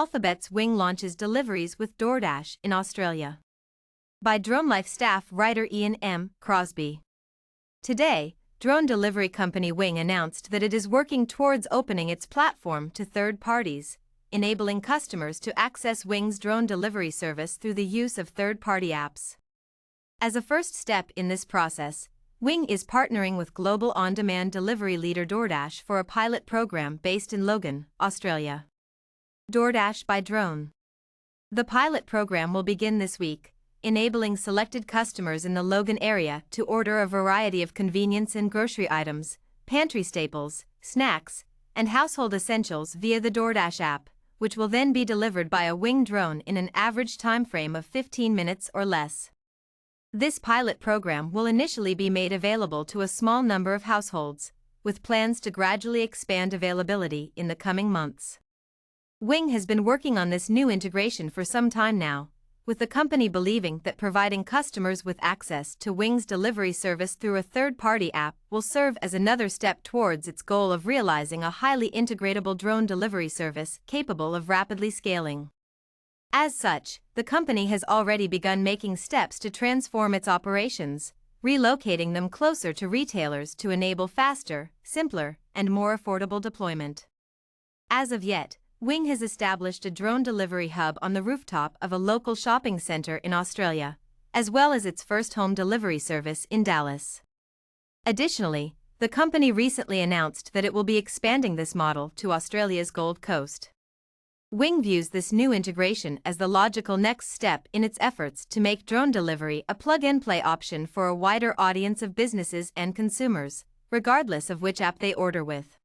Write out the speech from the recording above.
Alphabet's Wing Launches Deliveries with DoorDash in Australia. By DroneLife staff writer Ian M. Crosby. Today, drone delivery company Wing announced that it is working towards opening its platform to third parties, enabling customers to access Wing's drone delivery service through the use of third-party apps. As a first step in this process, Wing is partnering with global on-demand delivery leader DoorDash for a pilot program based in Logan, Australia. DoorDash by Drone. The pilot program will begin this week, enabling selected customers in the Logan area to order a variety of convenience and grocery items, pantry staples, snacks, and household essentials via the DoorDash app, which will then be delivered by a Wing drone in an average time frame of 15 minutes or less. This pilot program will initially be made available to a small number of households, with plans to gradually expand availability in the coming months. Wing has been working on this new integration for some time now, with the company believing that providing customers with access to Wing's delivery service through a third-party app will serve as another step towards its goal of realizing a highly integratable drone delivery service capable of rapidly scaling. As such, the company has already begun making steps to transform its operations, relocating them closer to retailers to enable faster, simpler, and more affordable deployment. As of yet, Wing has established a drone delivery hub on the rooftop of a local shopping center in Australia, as well as its first home delivery service in Dallas. Additionally, the company recently announced that it will be expanding this model to Australia's Gold Coast. Wing views this new integration as the logical next step in its efforts to make drone delivery a plug-and-play option for a wider audience of businesses and consumers, regardless of which app they order with.